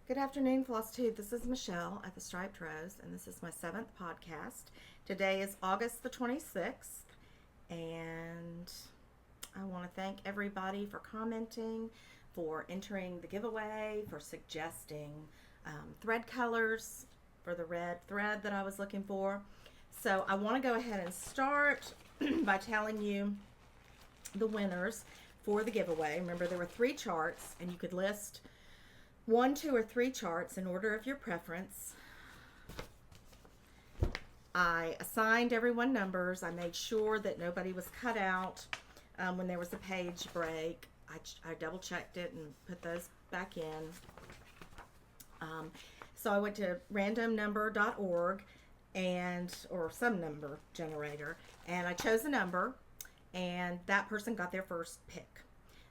Good afternoon, Flosstube. This is Michelle at the Striped Rose, and this is my 7th podcast. Today is August the 26th, and I want to thank everybody for commenting, for entering the giveaway, for suggesting thread colors for the red thread that I was looking for. So I want to go ahead and start by telling you the winners for the giveaway. Remember, there were 3 charts, and you could list 1, 2, or 3 charts in order of your preference. I assigned everyone numbers. I made sure that nobody was cut out when there was a page break. I double checked it and put those back in. So I went to randomnumber.org or some number generator, and I chose a number, and that person got their first pick.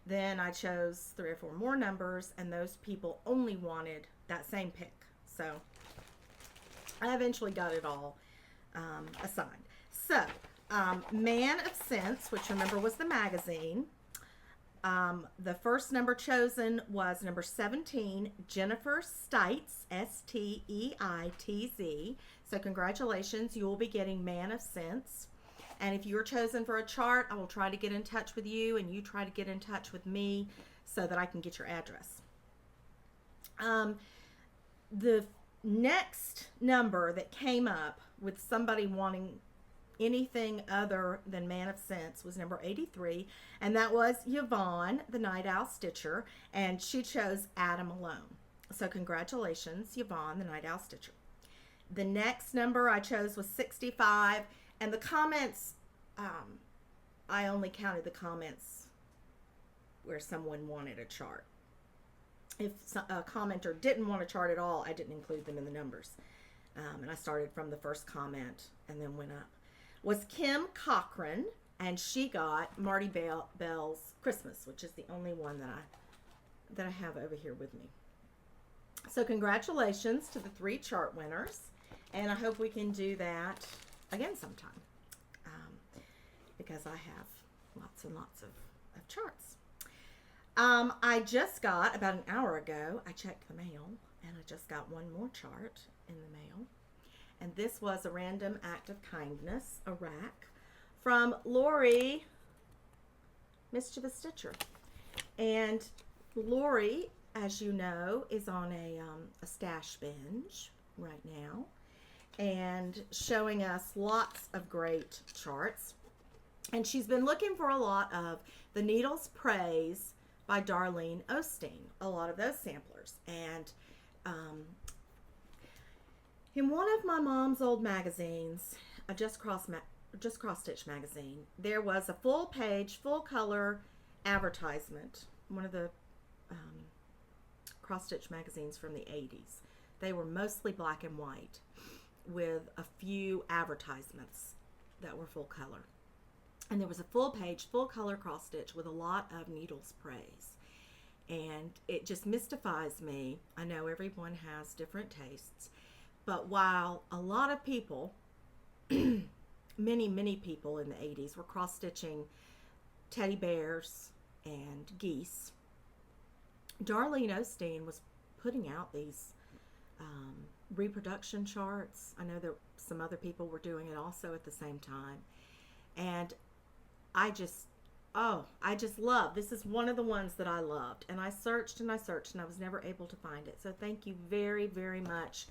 Then I chose 3 or 4 more numbers, and those people only wanted that same pick. So I eventually got it all assigned. So Man of Sense, which remember was the magazine. The first number chosen was number 17, Jennifer Steitz, Steitz. So congratulations, you will be getting Man of Sense. And if you're chosen for a chart, I will try to get in touch with you, and you try to get in touch with me so that I can get your address. The next number that came up with somebody wanting anything other than Man of Sense was number 83, and that was Yvonne, the Night Owl Stitcher, and she chose Adam Alone. So congratulations, Yvonne, the Night Owl Stitcher. The next number I chose was 65. And the comments, I only counted the comments where someone wanted a chart. If a commenter didn't want a chart at all, I didn't include them in the numbers. And I started from the first comment and then went up. Was Kim Cochran, and she got Marty Bell's Christmas, which is the only one that I have over here with me. So congratulations to the 3 chart winners, and I hope we can do that again sometime, because I have lots and lots of charts. I just got, about an hour ago, I checked the mail, and I just got one more chart in the mail. And this was a random act of kindness, a rack, from Lori, Mischievous Stitcher. And Lori, as you know, is on a stash binge right now, and showing us lots of great charts. And she's been looking for a lot of The Needle's Praise by Darlene Osteen, a lot of those samplers. And in one of my mom's old magazines, a Just Cross Stitch magazine, there was a full page, full color advertisement, one of the cross stitch magazines from the 80s. They were mostly black and white, with a few advertisements that were full color. And there was a full page, full color cross stitch with a lot of Needle's Praise. And it just mystifies me. I know everyone has different tastes, but while a lot of people, many people in the 80s were cross stitching teddy bears and geese, Darlene Osteen was putting out these reproduction charts. I know that some other people were doing it also at the same time, and I just love, this is one of the ones that I loved, and I searched and I searched and I was never able to find it. So thank you very, very much,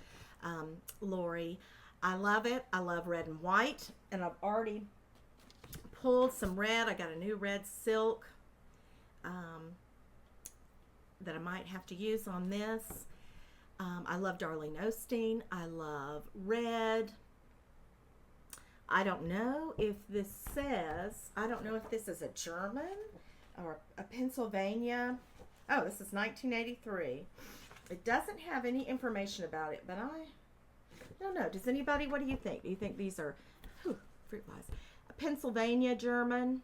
Lori. I love it. I love red and white, and I've already pulled some red. I got a new red silk that I might have to use on this. I love Darlene Osteen. I love red. I don't know if this is a German or a Pennsylvania. Oh, this is 1983. It doesn't have any information about it, but I don't know. Does anybody, what do you think? Do you think these are, fruit flies, a Pennsylvania German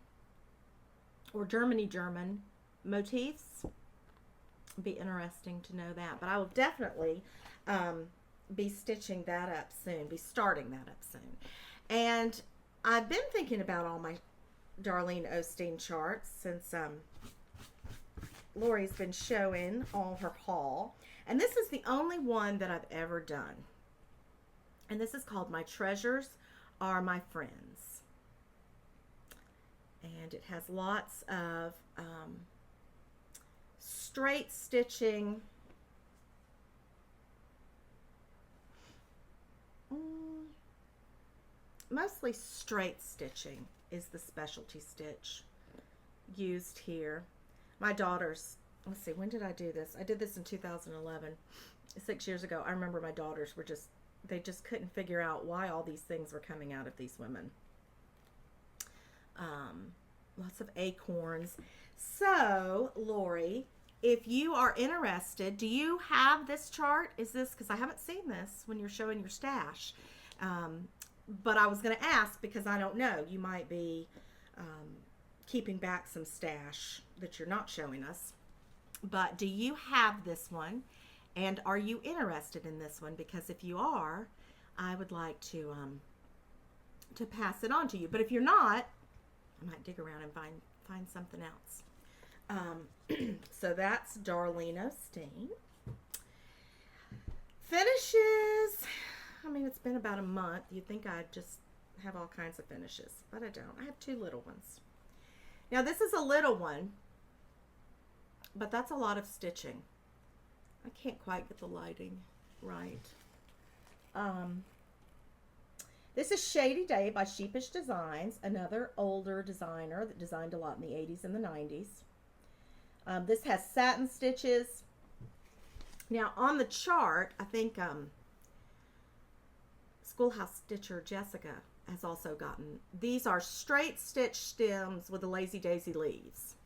or Germany German motifs? Be interesting to know that, but I will definitely be stitching that up soon, be starting that up soon. And I've been thinking about all my Darlene Osteen charts since Lori's been showing all her haul. And this is the only one that I've ever done. And this is called My Treasures Are My Friends. And it has lots of straight stitching. Mostly straight stitching is the specialty stitch used here. My daughters, let's see, when did I do this? I did this in 2011, 6 years ago. I remember my daughters were they just couldn't figure out why all these things were coming out of these women. Lots of acorns. So, Lori, if you are interested, do you have this chart? Is this, because I haven't seen this when you're showing your stash. But I was going to ask because I don't know. You might be keeping back some stash that you're not showing us. But do you have this one? And are you interested in this one? Because if you are, I would like to pass it on to you. But if you're not, I might dig around and find something else. So that's Darlene Steen. Finishes. I mean, it's been about a month. You'd think I'd just have all kinds of finishes, but I don't. I have 2 little ones. Now, this is a little one, but that's a lot of stitching. I can't quite get the lighting right. This is Shady Day by Sheepish Designs, another older designer that designed a lot in the 80s and the 90s. This has satin stitches. Now, on the chart, I think Schoolhouse Stitcher Jessica has also gotten. These are straight stitch stems with the Lazy Daisy leaves.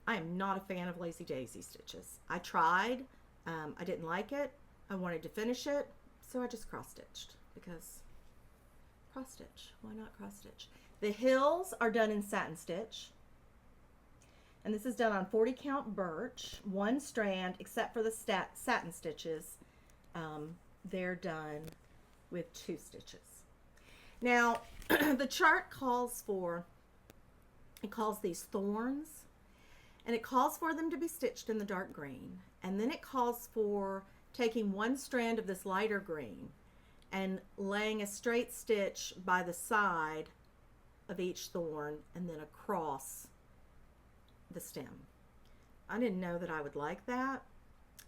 I am not a fan of Lazy Daisy stitches. I tried. I didn't like it. I wanted to finish it, so I just cross-stitched because cross-stitch. Why not cross-stitch? The hills are done in satin stitch. And this is done on 40 count birch, 1 strand, except for the satin stitches. They're done with 2 stitches. Now, the chart calls these thorns, and it calls for them to be stitched in the dark green. And then it calls for taking 1 strand of this lighter green and laying a straight stitch by the side of each thorn and then across the stem. I didn't know that I would like that.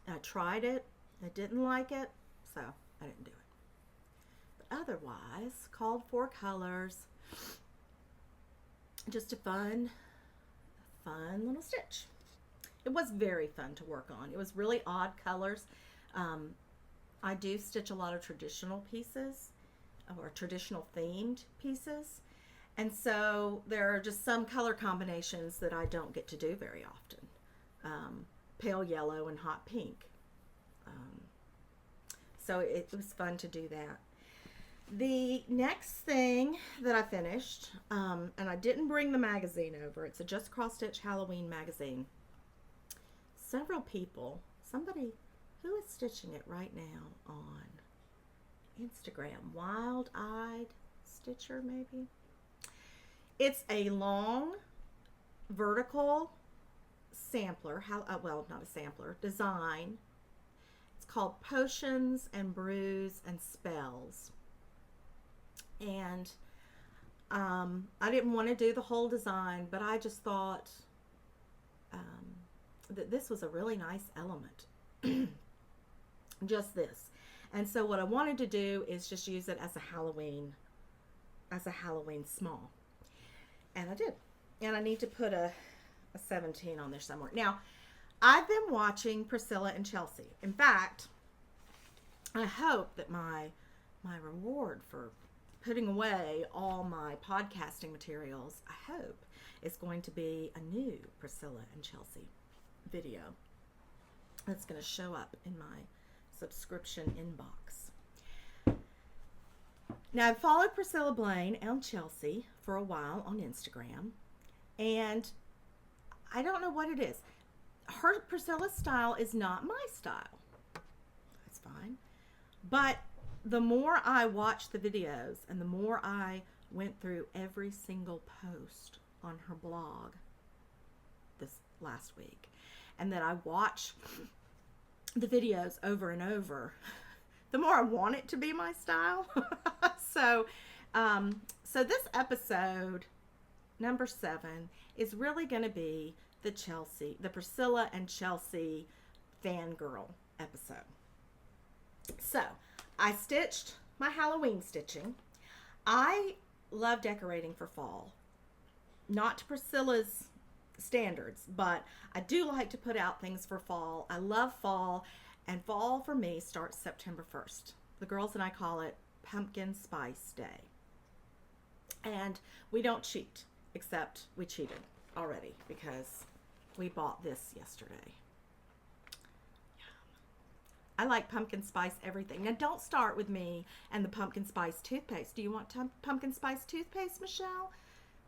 I tried it. I didn't like it, so I didn't do it. But otherwise, called for colors. Just a fun little stitch. It was very fun to work on. It was really odd colors. I do stitch a lot of traditional pieces or traditional themed pieces. And so there are just some color combinations that I don't get to do very often. Pale yellow and hot pink. So it was fun to do that. The next thing that I finished, and I didn't bring the magazine over. It's a Just Cross Stitch Halloween magazine. Several people, somebody who is stitching it right now on Instagram, Wild Eyed Stitcher maybe. It's a long vertical sampler, well, not a sampler, design. It's called Potions and Brews and Spells. And I didn't want to do the whole design, but I just thought that this was a really nice element. Just this. And so what I wanted to do is just use it as a Halloween small. And I did. And I need to put a 17 on there somewhere. Now, I've been watching Priscilla and Chelsea. In fact, I hope that my reward for putting away all my podcasting materials, I hope, is going to be a new Priscilla and Chelsea video that's going to show up in my subscription inbox. Now, I've followed Priscilla Blaine and Chelsea for a while on Instagram, and I don't know what it is. Priscilla's style is not my style. That's fine. But the more I watched the videos and the more I went through every single post on her blog this last week, and that I watch the videos over and over, the more I want it to be my style. So, so this episode, number 7, is really going to be the Priscilla and Chelsea fangirl episode. So, I stitched my Halloween stitching. I love decorating for fall. Not to Priscilla's standards, but I do like to put out things for fall. I love fall, and fall for me starts September 1st. The girls and I call it Pumpkin Spice Day. And we don't cheat, except we cheated already because we bought this yesterday. I like pumpkin spice everything. Now, don't start with me and the pumpkin spice toothpaste. Do you want pumpkin spice toothpaste, Michelle?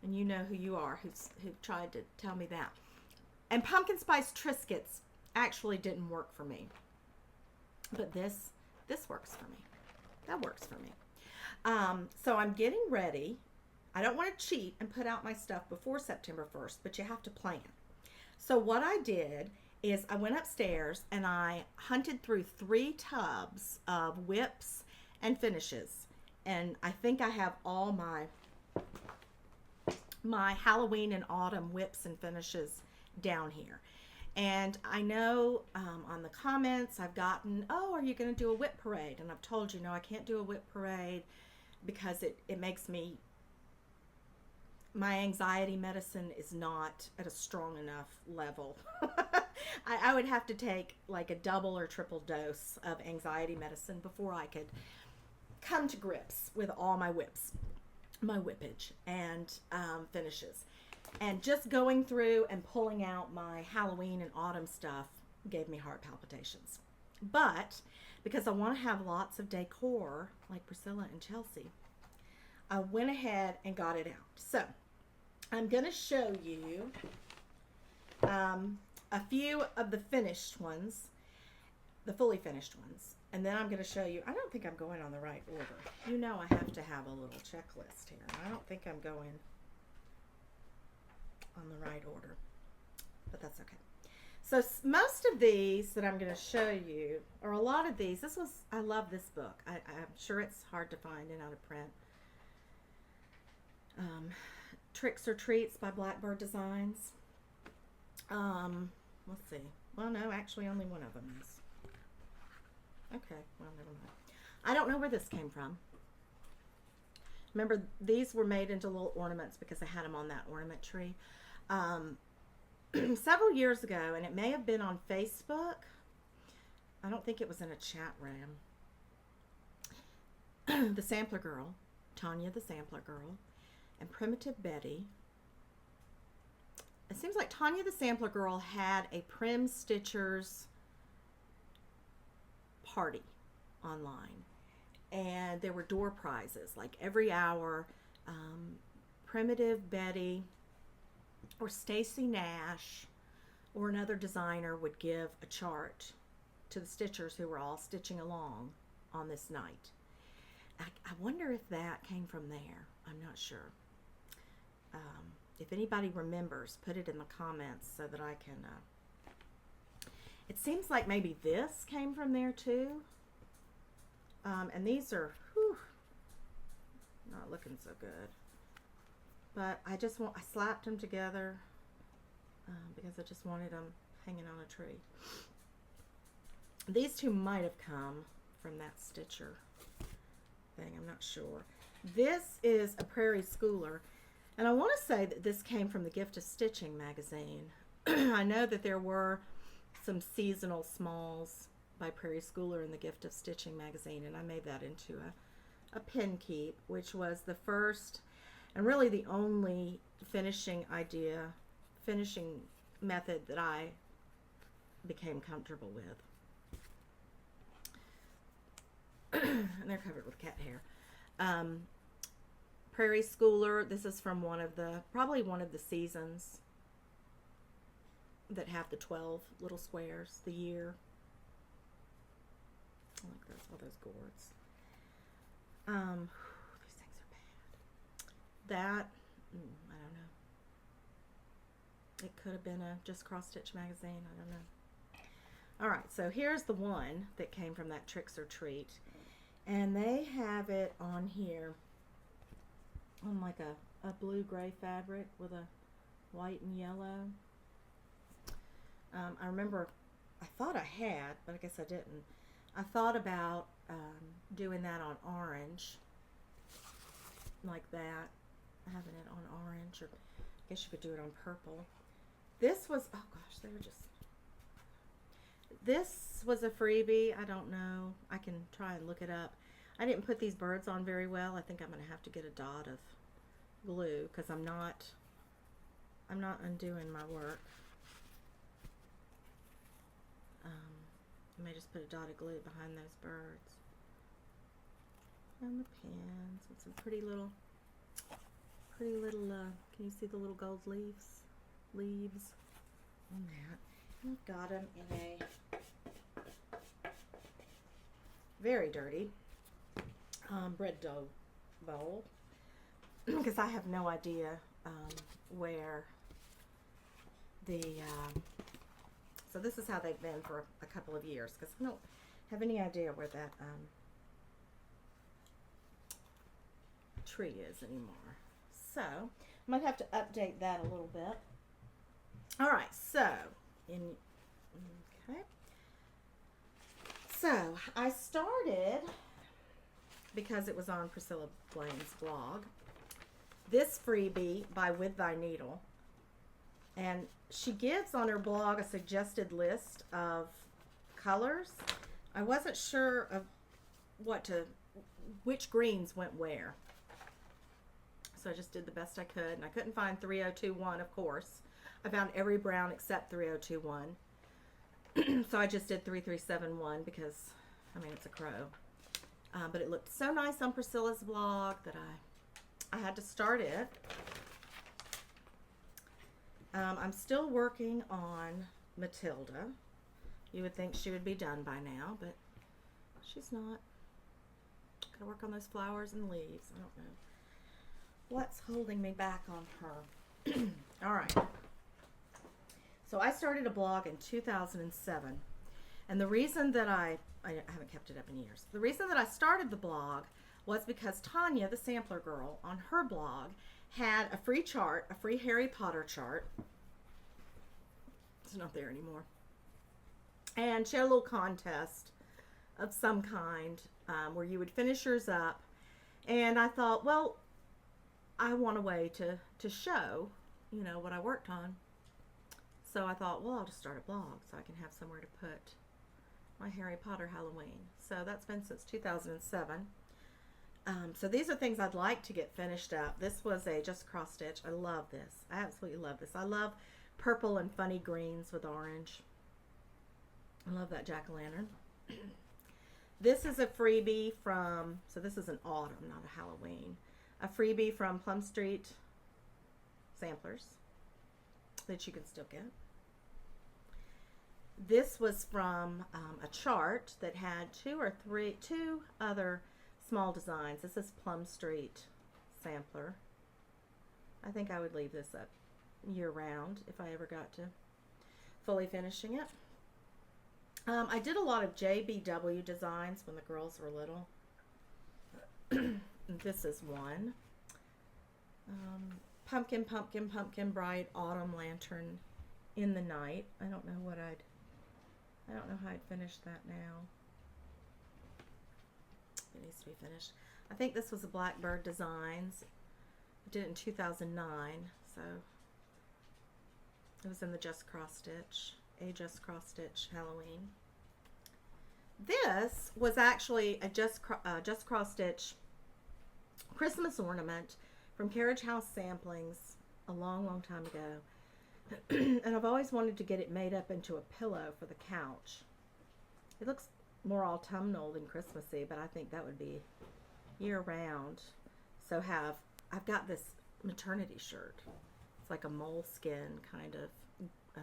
And you know who you are, who tried to tell me that. And pumpkin spice Triscuits actually didn't work for me. But this works for me. That works for me. So I'm getting ready. I don't want to cheat and put out my stuff before September 1st, but you have to plan. So what I did is I went upstairs and I hunted through 3 tubs of whips and finishes. And I think I have all my Halloween and autumn whips and finishes down here. And I know on the comments I've gotten, oh, are you going to do a whip parade? And I've told you, no, I can't do a whip parade because it makes me, my anxiety medicine is not at a strong enough level. I would have to take like a double or triple dose of anxiety medicine before I could come to grips with all my whips, my whippage and finishes. And just going through and pulling out my Halloween and autumn stuff gave me heart palpitations. But because I want to have lots of decor like Priscilla and Chelsea, I went ahead and got it out. So I'm going to show you a few of the finished ones, the fully finished ones. And then I'm going to show you, I don't think I'm going on the right order. You know I have to have a little checklist here. I don't think I'm going on the right order, but that's okay. So most of these that I'm going to show you, or a lot of these, I love this book. I'm sure it's hard to find and out of print. Tricks or Treats by Blackbird Designs. Let's see. Well, no, actually only one of them is. Okay, well, never mind. I don't know where this came from. Remember, these were made into little ornaments because I had them on that ornament tree. Several years ago, and it may have been on Facebook. I don't think it was in a chat room. The Sampler Girl, Tanya the Sampler Girl, and Primitive Betty. It seems like Tanya the Sampler Girl had a Prim Stitchers party online, and there were door prizes like every hour. Primitive Betty or Stacy Nash or another designer would give a chart to the stitchers who were all stitching along on this night. I wonder if that came from there. I'm not sure. If anybody remembers, put it in the comments so that I can. It seems like maybe this came from there too. And these are not looking so good. But I slapped them together because I just wanted them hanging on a tree. These two might have come from that Stitcher thing. I'm not sure. This is a Prairie Schooler. And I want to say that this came from the Gift of Stitching magazine. I know that there were some seasonal smalls by Prairie Schooler in the Gift of Stitching magazine, and I made that into a pin keep, which was the first and really the only finishing method that I became comfortable with. And they're covered with cat hair. Prairie Schooler, this is from probably one of the seasons that have the 12 little squares, the year. I like all those gourds. These things are bad. That, I don't know. It could have been a Just Cross Stitch magazine. I don't know. All right, so here's the one that came from that Tricks or Treat. And they have it on here on like a blue-gray fabric with a white and yellow. I remember I thought I had, but I guess I didn't. I thought about doing that on orange, like that, having it on orange, or I guess you could do it on purple. This was, oh gosh, they were just, this was a freebie. I don't know. I can try and look it up. I didn't put these birds on very well. I think I'm going to have to get a dot of glue because I'm not undoing my work. I may just put a dot of glue behind those birds. And the pins with some pretty little, can you see the little gold leaves on that? I've got them in a very dirty bread dough bowl because I have no idea where the so this is how they've been for a couple of years because I don't have any idea where that tree is anymore. So I might have to update that a little bit. All right, so okay. So I started, because it was on Priscilla Blaine's blog, this freebie by With Thy Needle. And she gives on her blog a suggested list of colors. I wasn't sure of which greens went where. So I just did the best I could, and I couldn't find 3021, of course. I found every brown except 3021. So I just did 3371 because, I mean, it's a crow. But it looked so nice on Priscilla's blog that I had to start it. I'm still working on Matilda. You would think she would be done by now, but she's not. Gotta work on those flowers and leaves. I don't know what's holding me back on her. All right. So I started a blog in 2007, and the reason that I haven't kept it up in years. The reason that I started the blog was because Tanya, the sampler girl, on her blog had a free chart, a free Harry Potter chart. It's not there anymore. And she had a little contest of some kind where you would finish yours up. And I thought, well, I want a way to show, you know, what I worked on. So I thought, well, I'll just start a blog so I can have somewhere to put my Harry Potter Halloween. So that's been since 2007. So these are things I'd like to get finished up. This was a Just Cross Stitch. I love this. I absolutely love this. I love purple and funny greens with orange. I love that jack-o'-lantern. This is a freebie from, so this is an autumn, not a Halloween. A freebie from Plum Street Samplers that you can still get. This was from a chart that had two other small designs. This is Plum Street Sampler. I think I would leave this up year round if I ever got to fully finishing it. I did a lot of JBW designs when the girls were little. This is one. Pumpkin, pumpkin, pumpkin, bright autumn lantern in the night. I don't know how I'd finish that now. It needs to be finished. I think this was a Blackbird Designs. I did it in 2009, so it was in the Just Cross Stitch, a Just Cross Stitch Halloween. This was actually a Just Cross Stitch Christmas ornament from Carriage House Samplings a long, long time ago. And I've always wanted to get it made up into a pillow for the couch. It looks more autumnal than Christmassy, but I think that would be year round. So I've got this maternity shirt. It's like a moleskin kind of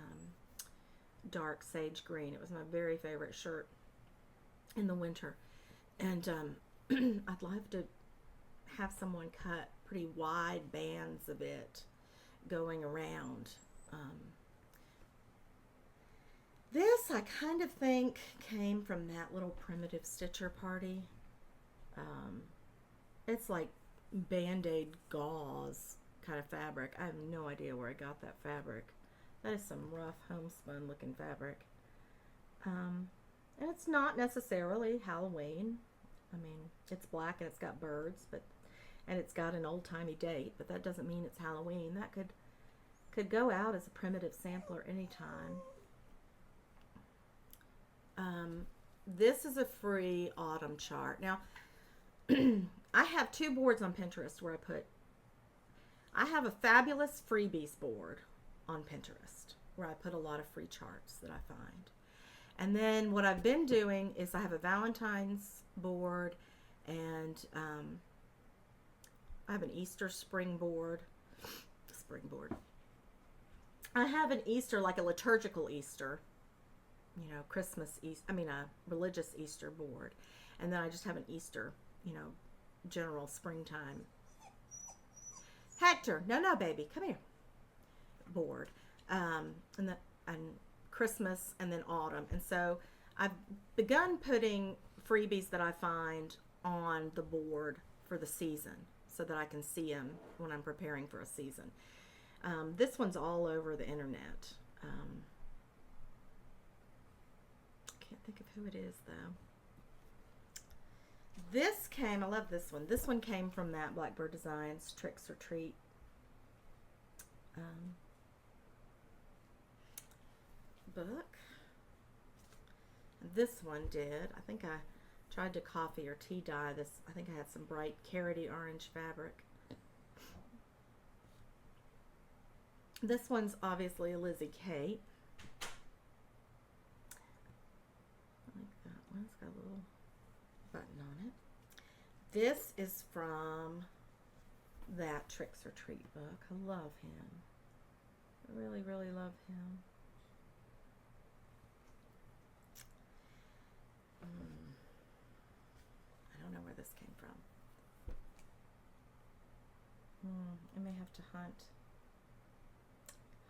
dark sage green. It was my very favorite shirt in the winter. And I'd love to have someone cut pretty wide bands of it going around This I kind of think came from that little primitive stitcher party. It's like Band-Aid gauze kind of fabric. I have no idea where I got that fabric. That is some rough homespun looking fabric. And it's not necessarily Halloween. I mean, it's black and it's got birds, and it's got an old-timey date, but that doesn't mean it's Halloween. That could go out as a primitive sampler anytime. This is a free autumn chart. Now, I have 2 boards on Pinterest where I have a fabulous freebies board on Pinterest where I put a lot of free charts that I find. And then what I've been doing is I have a Valentine's board, and I have an Easter springboard. I have an Easter, like a liturgical Easter, Christmas Easter, a religious Easter board. And then I just have an Easter, general springtime. Hector, no, baby, come here. Board. And Christmas and then autumn. And so I've begun putting freebies that I find on the board for the season so that I can see them when I'm preparing for a season. This one's all over the internet. Can't think of who it is though. This came, I love this one. This one came from that Blackbird Designs Tricks or Treat book. This one did. I think I tried to coffee or tea dye this. I think I had some bright carroty orange fabric. This one's obviously a Lizzie Kate. I like that one. It's got a little button on it. This is from that Tricks or Treat book. I love him. I really, really love him. I don't know where this came from. I may have to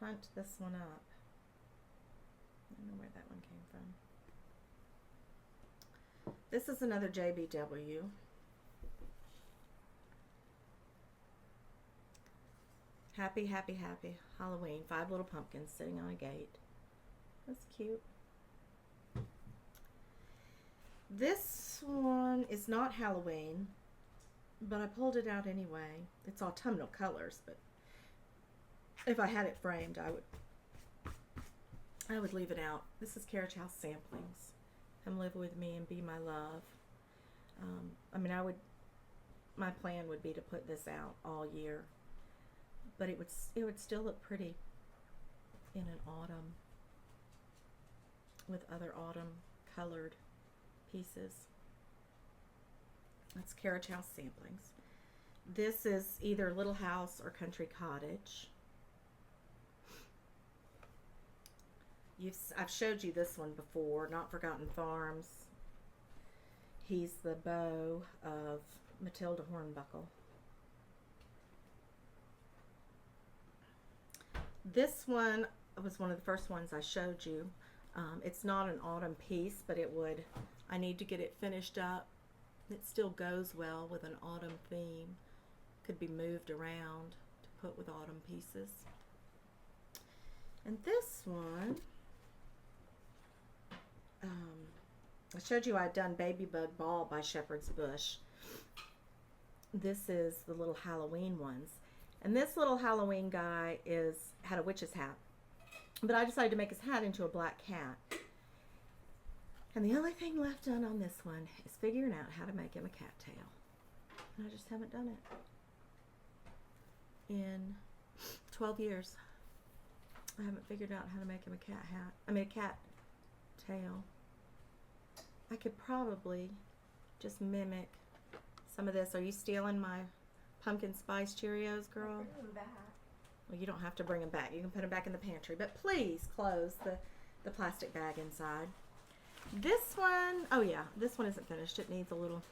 hunt this one up. I don't know where that one came from. This is another JBW. Happy, happy, happy Halloween. 5 little pumpkins sitting on a gate. That's cute. This one is not Halloween, but I pulled it out anyway. It's autumnal colors, but if I had it framed, I would leave it out. This is Carriage House Samplings. Come live with me and be my love. My plan would be to put this out all year, but it would still look pretty in an autumn with other autumn colored pieces. That's Carriage House Samplings. This is either Little House or Country Cottage. I've showed you this one before, Not Forgotten Farms. He's the beau of Matilda Hornbuckle. This one was one of the first ones I showed you. It's not an autumn piece, but I need to get it finished up. It still goes well with an autumn theme. Could be moved around to put with autumn pieces. And this one, I showed you I'd done Baby Bug Ball by Shepherd's Bush. This is the little Halloween ones. And this little Halloween guy had a witch's hat. But I decided to make his hat into a black cat. And the only thing left done on this one is figuring out how to make him a cattail. And I just haven't done it. In 12 years, I haven't figured out how to make him a cat tail. I could probably just mimic some of this. Are you stealing my pumpkin spice Cheerios, girl? I'll bring them back. Well, you don't have to bring them back. You can put them back in the pantry. But please close the plastic bag inside. This one, oh yeah, this one isn't finished. It needs a little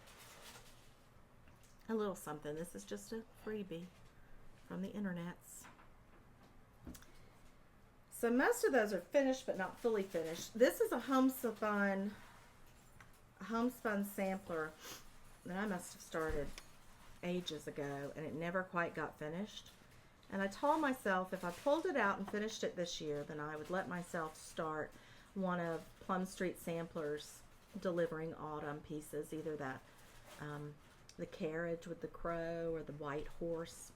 something. This is just a freebie from the internets. So most of those are finished, but not fully finished. This is a homespun sampler that I must have started ages ago, and it never quite got finished. And I told myself if I pulled it out and finished it this year, then I would let myself start one of Plum Street Samplers delivering autumn pieces, either that the Carriage with the crow or the white horse.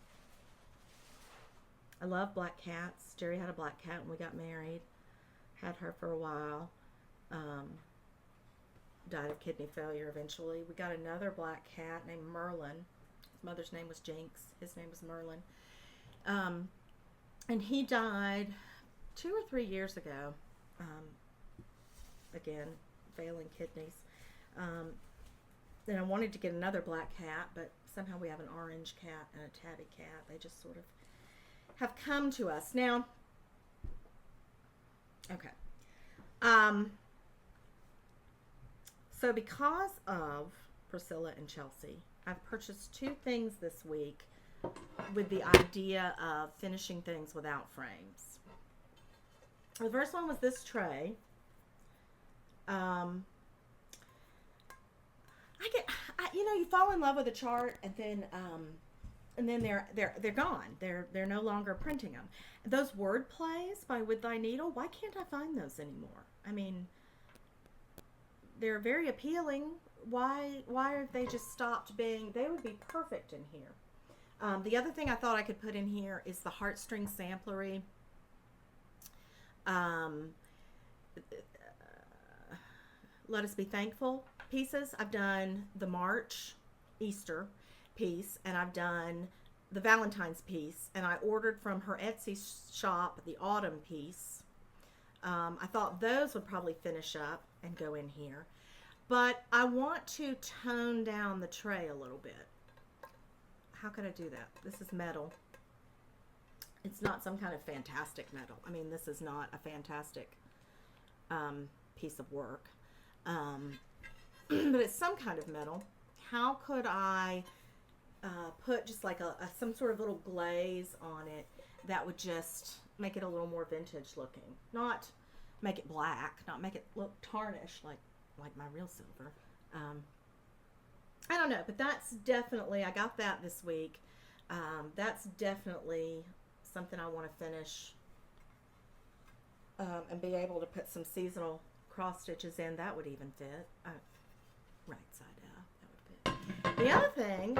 I love black cats. Jerry had a black cat when we got married. Had her for a while. Died of kidney failure eventually. We got another black cat named Merlin. His mother's name was Jinx. His name was Merlin. And he died 2 or 3 years ago. Again, failing kidneys. And I wanted to get another black cat, but somehow we have an orange cat and a tabby cat. They just sort of have come to us. Now, okay. So because of Priscilla and Chelsea, I've purchased 2 things this week with the idea of finishing things without frames. The first one was this tray. You fall in love with a chart, and then they're gone. They're no longer printing them. Those word plays by With Thy Needle, why can't I find those anymore? I mean, they're very appealing. Why have they just stopped being? They would be perfect in here. The other thing I thought I could put in here is the heartstring samplery. Let Us Be Thankful pieces. I've done the March Easter piece, and I've done the Valentine's piece, and I ordered from her Etsy shop the autumn piece. I thought those would probably finish up and go in here, but I want to tone down the tray a little bit. How can I do that? This is metal. It's not some kind of fantastic metal. I mean, this is not a fantastic piece of work, but it's some kind of metal. How could I put just like some sort of little glaze on it that would just make it a little more vintage looking? Not make it black, not make it look tarnished like my real silver. I don't know, but that's definitely, I got that this week. That's definitely something I want to finish and be able to put some seasonal cross stitches in. That would even fit. Right side out. That would fit. The other thing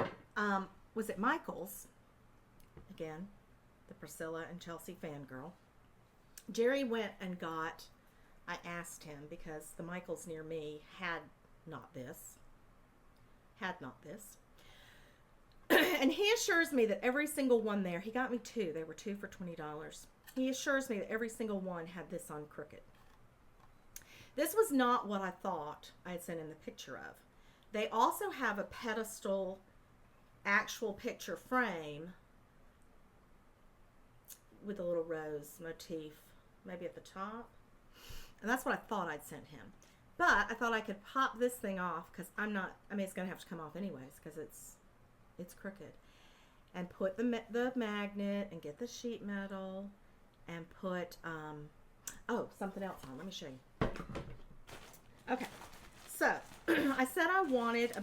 was at Michael's. Again, the Priscilla and Chelsea fangirl. Jerry went and got, I asked him because the Michael's near me had not this. And he assures me that every single one there, he got me 2. They were 2 for $20. He assures me that every single one had this on crooked. This was not what I thought I had sent in the picture of. They also have a pedestal actual picture frame with a little rose motif maybe at the top. And that's what I thought I'd sent him. But I thought I could pop this thing off because it's going to have to come off anyways because it's crooked. And put the magnet and get the sheet metal and put, something else on. Let me show you. Okay, so I said I wanted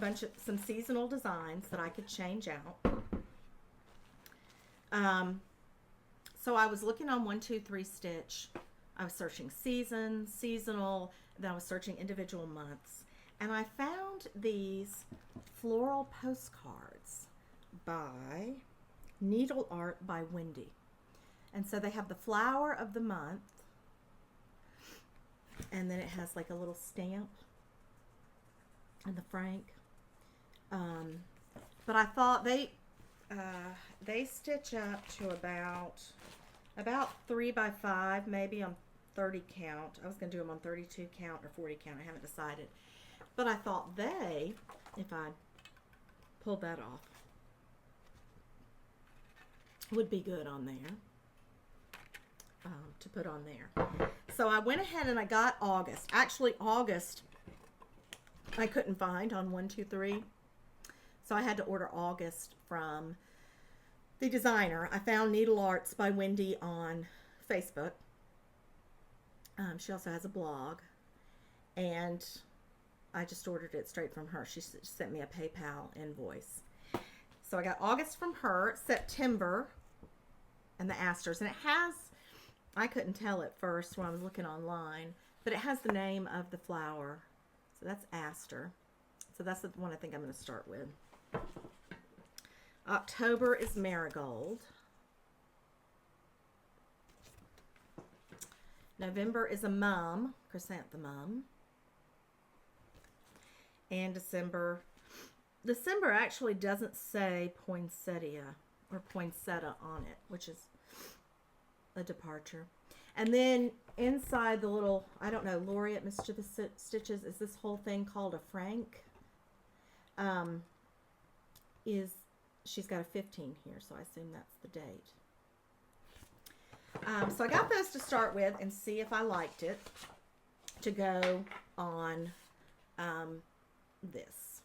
some seasonal designs that I could change out. So I was looking on 1-2-3 Stitch. I was searching seasons, seasonal, then I was searching individual months. And I found these floral postcards by Needle Art by Wendy. And so they have the flower of the month. And then it has like a little stamp and the frank. But I thought they stitch up to about 3 by 5, maybe on 30 count. I was going to do them on 32 count or 40 count. I haven't decided. But I thought if I pulled that off, would be good on there. To put on there. So I went ahead and I got August. Actually, August I couldn't find on 1-2-3. So I had to order August from the designer. I found Needle Arts by Wendy on Facebook. She also has a blog, and I just ordered it straight from her. She sent me a PayPal invoice. So I got August from her, September, and the asters. And it has, I couldn't tell at first when I was looking online, but it has the name of the flower. So that's aster. So that's the one I think I'm going to start with. October is marigold. November is a mum, chrysanthemum. And December actually doesn't say poinsettia or poinsettia on it, which is a departure. And then inside the little, I don't know, Laureate Mischievous Stitches, is this whole thing called a franc. She's got a 15 here, so I assume that's the date. So I got those to start with and see if I liked it to go on this,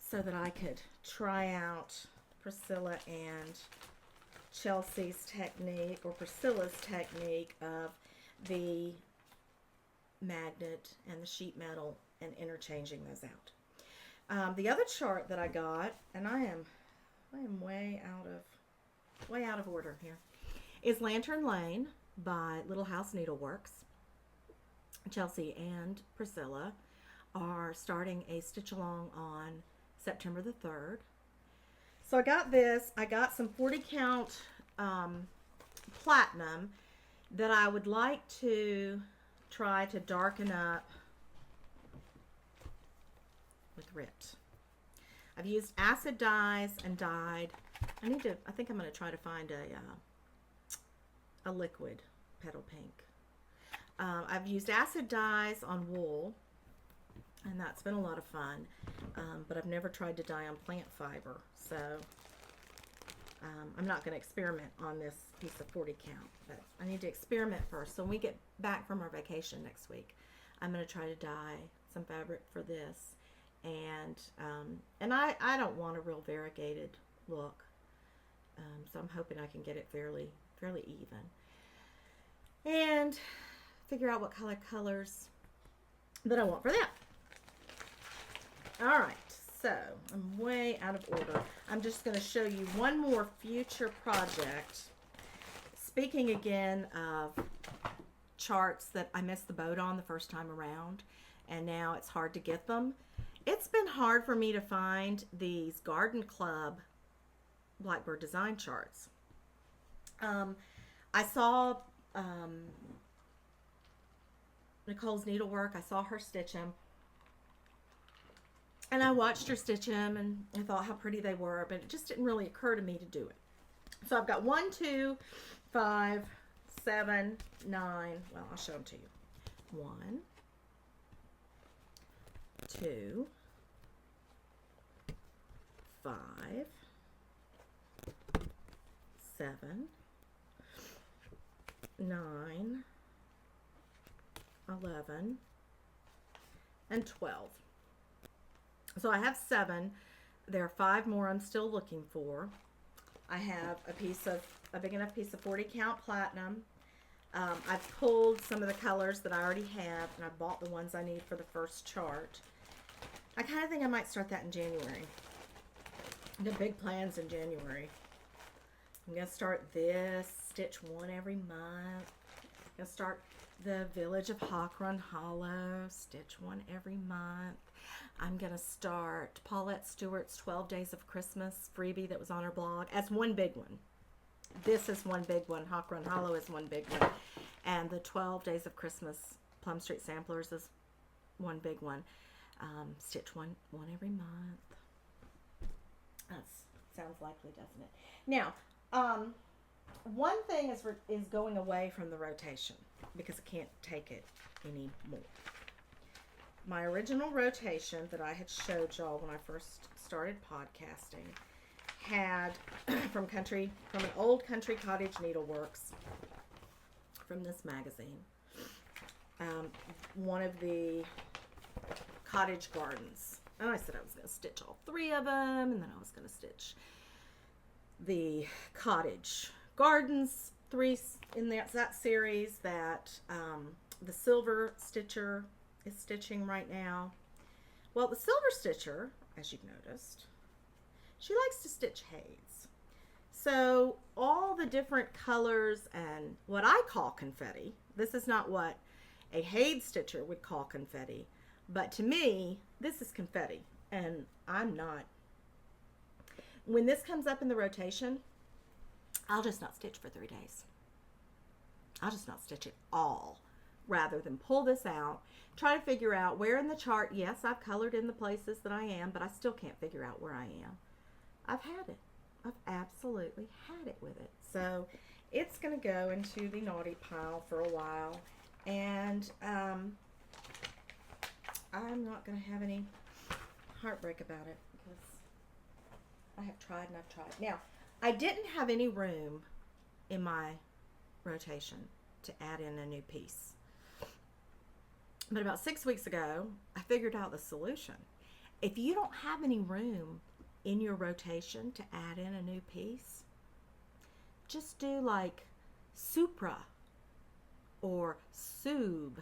so that I could try out Priscilla and Chelsea's technique, or Priscilla's technique, of the magnet and the sheet metal and interchanging those out. The other chart that I got, and I am way out of order here, is Lantern Lane by Little House Needleworks. Chelsea and Priscilla are starting a stitch along on September the 3rd. So I got this. I got some 40 count platinum that I would like to try to darken up with Rit. I've used acid dyes and dyed. I think I'm going to try to find a liquid petal pink. I've used acid dyes on wool, and that's been a lot of fun, but I've never tried to dye on plant fiber, so I'm not going to experiment on this piece of 40 count, but I need to experiment first. So when we get back from our vacation next week, I'm going to try to dye some fabric for this, and I don't want a real variegated look, so I'm hoping I can get it fairly even, and figure out what colors that I want for that. All right, so I'm way out of order. I'm just going to show you one more future project. Speaking again of charts that I missed the boat on the first time around, and now it's hard to get them. It's been hard for me to find these Garden Club Blackbird design charts. I saw Nicole's needlework. I saw her stitch them, and I watched her stitch them, and I thought how pretty they were, but it just didn't really occur to me to do it. So I've got 1, 2, 5, 7, 9. Well, I'll show them to you. 1, 2, 5, 7, 9, 11, and 12. So I have 7. There are 5 more I'm still looking for. I have a big enough piece of 40 count platinum. I've pulled some of the colors that I already have, and I bought the ones I need for the first chart. I kind of think I might start that in January. I got big plans in January. I'm going to start this, stitch 1 every month. I'm going to start the Village of Hawk Run Hollow, stitch 1 every month. I'm going to start Paulette Stewart's 12 Days of Christmas freebie that was on her blog as one big one. This is one big one. Hawk Run Hollow is one big one. And the 12 Days of Christmas Plum Street Samplers is one big one. Stitch one every month. That sounds likely, doesn't it? Now, one thing is going away from the rotation because I can't take it anymore. My original rotation that I had showed y'all when I first started podcasting had from an old Country Cottage Needleworks from this magazine, one of the cottage gardens. And I said I was going to stitch all 3 of them, and then I was going to stitch the cottage gardens three in that series that the Silver Stitcher is stitching right now. Well, the Silver Stitcher, as you've noticed, she likes to stitch Hades. So all the different colors and what I call confetti, this is not what a Hades stitcher would call confetti, but to me, this is confetti, and I'm not. When this comes up in the rotation, I'll just not stitch for 3 days. I'll just not stitch at all, rather than pull this out, try to figure out where in the chart. Yes, I've colored in the places that I am, but I still can't figure out where I am. I've had it. I've absolutely had it with it. So it's going to go into the naughty pile for a while, and I'm not going to have any heartbreak about it because I have tried and I've tried. Now, I didn't have any room in my rotation to add in a new piece. But about 6 weeks ago, I figured out the solution. If you don't have any room in your rotation to add in a new piece, just do like supra or sub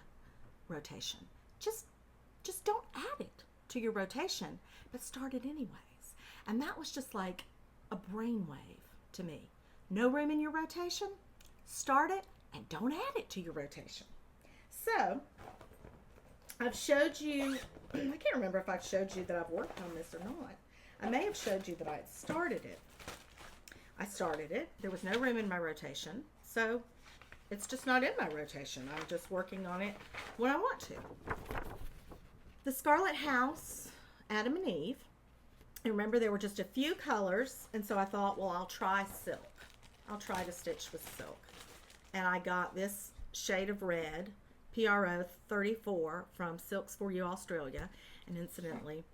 rotation. Just don't add it to your rotation, but start it anyways. And that was just like a brainwave to me. No room in your rotation? Start it and don't add it to your rotation. So, I've showed you, I can't remember if I've showed you that I've worked on this or not. I may have showed you that I had started it. I started it. There was no room in my rotation, so it's just not in my rotation. I'm just working on it when I want to. The Scarlet House, Adam and Eve. And remember, there were just a few colors, and so I thought, well, I'll try silk. I'll try to stitch with silk. And I got this shade of red, PRO 34 from Silks For You Australia. And incidentally,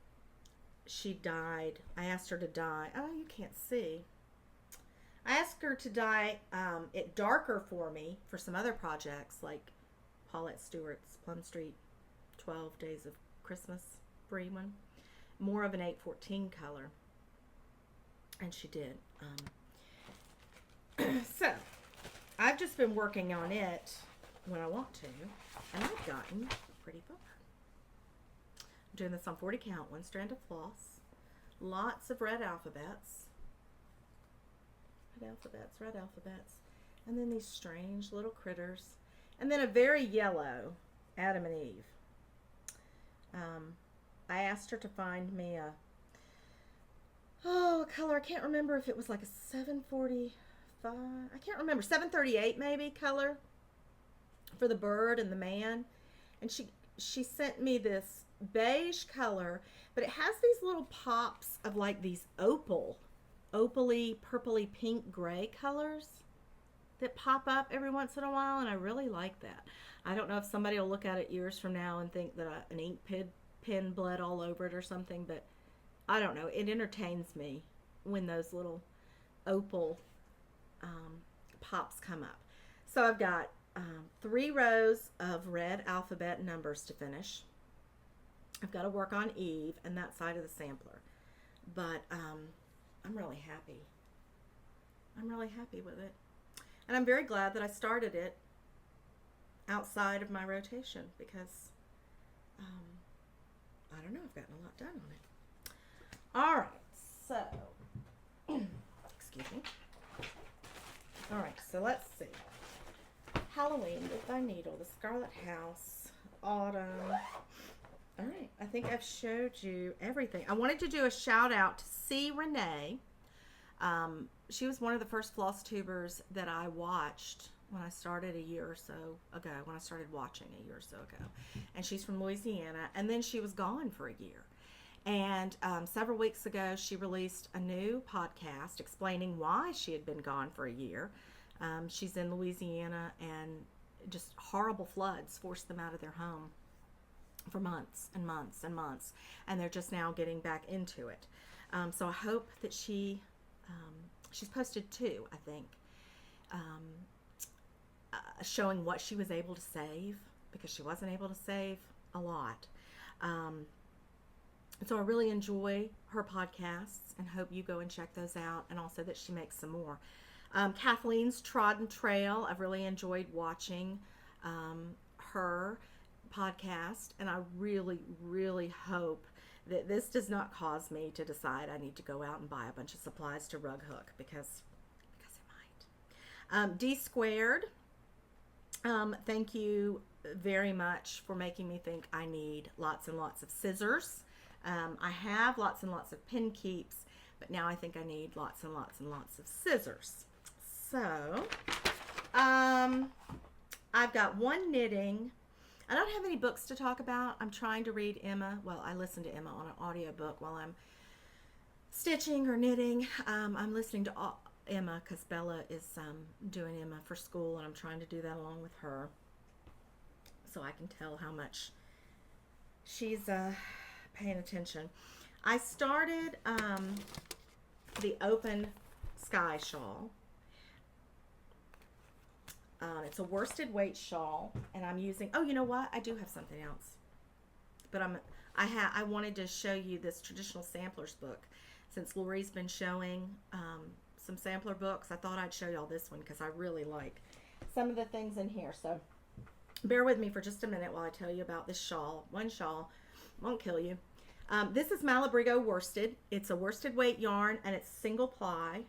she dyed, I asked her to dye, oh, you can't see. I asked her to dye it darker for me for some other projects, like Paulette Stewart's Plum Street 12 Days of Christmas free one. More of an 814 color, and she did. So I've just been working on it when I want to, and I've gotten pretty far. I'm doing this on 40 count, 1 strand of floss, lots of red alphabets, and then these strange little critters, and then a very yellow Adam and Eve. I asked her to find me a color. I can't remember if it was like a 745. I can't remember. 738 maybe color for the bird and the man. And she sent me this beige color, but it has these little pops of like these opally, purpley, pink, gray colors that pop up every once in a while, and I really like that. I don't know if somebody will look at it years from now and think that an ink pen bled all over it or something, but I don't know. It entertains me when those little opal pops come up. So I've got 3 rows of red alphabet numbers to finish. I've got to work on Eve and that side of the sampler, but I'm really happy. I'm really happy with it, and I'm very glad that I started it outside of my rotation because I don't know, I've gotten a lot done on it. All right, so, excuse me. All right, so let's see. Halloween with my needle, the Scarlet House, autumn. All right, I think I've showed you everything. I wanted to do a shout out to C. Renee. She was one of the first floss tubers that I watched when I started a year or so ago, when I started watching a year or so ago. And she's from Louisiana, and then she was gone for a year. And several weeks ago, she released a new podcast explaining why she had been gone for a year. She's in Louisiana, and just horrible floods forced them out of their home for months and months and months, and they're just now getting back into it. So I hope that she's posted 2, I think, showing what she was able to save, because she wasn't able to save a lot. So I really enjoy her podcasts and hope you go and check those out, and also that she makes some more. Kathleen's Trodden Trail. I've really enjoyed watching her podcast, and I really, really hope that this does not cause me to decide I need to go out and buy a bunch of supplies to rug hook, because it might. D Squared, thank you very much for making me think I need lots and lots of scissors. I have lots and lots of pin keeps, but now I think I need lots and lots and lots of scissors. So, I've got one knitting. I don't have any books to talk about. I'm trying to read Emma. Well, I listen to Emma on an audiobook while I'm stitching or knitting. I'm listening to Emma because Bella is doing Emma for school, and I'm trying to do that along with her, so I can tell how much she's paying attention. I started the open Sky Shawl. It's a worsted weight shawl, and I'm using, oh, you know what? I do have something else. But I wanted to show you this traditional samplers book. Since Lori's been showing some sampler books, I thought I'd show y'all this one because I really like some of the things in here. So bear with me for just a minute while I tell you about this shawl. One shawl won't kill you. This is Malabrigo worsted. It's a worsted weight yarn, and it's single ply.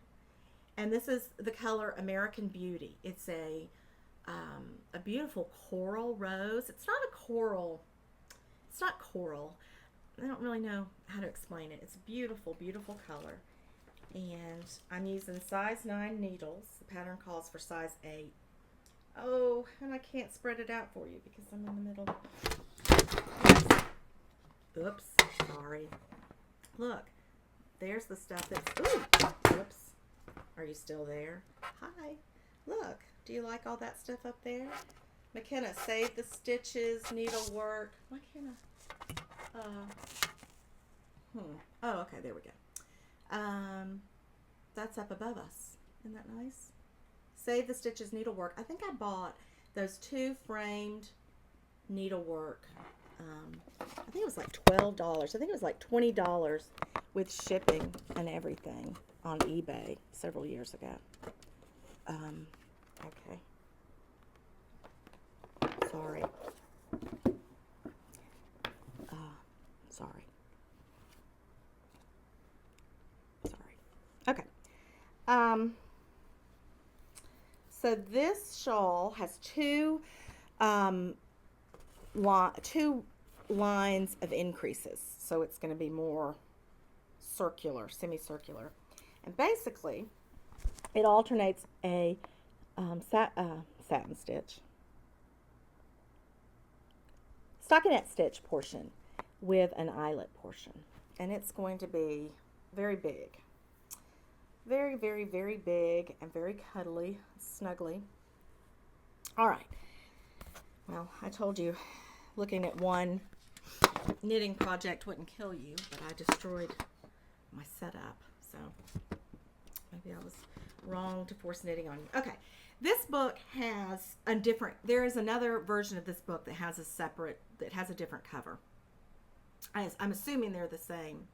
And this is the color American Beauty. It's a beautiful coral rose. It's not a coral. It's not coral. I don't really know how to explain it. It's a beautiful, beautiful color. And I'm using size 9 needles. The pattern calls for size 8. Oh, and I can't spread it out for you because I'm in the middle. Oops, sorry. Look, there's the stuff that's, ooh, oops. Are you still there? Hi. Look, do you like all that stuff up there? McKenna, save the stitches, needlework. Why can't I? Oh, okay, there we go. That's up above us. Isn't that nice? Save the stitches, needlework. I think I bought those 2 framed needlework. I think it was like $12. I think it was like $20 with shipping and everything on eBay several years ago. Okay. Sorry. Sorry. Okay. So this shawl has two lines of increases. So it's going to be more circular, semicircular. And basically, it alternates a satin stitch, stockinette stitch portion with an eyelet portion. And it's going to be very big. Very, very, very big and very cuddly, snuggly. All right. Well, I told you looking at one knitting project wouldn't kill you, but I destroyed my setup. So maybe I was wrong to force knitting on you. Okay. This book has a different, there is another version of this book that has a different cover. I'm assuming they're the same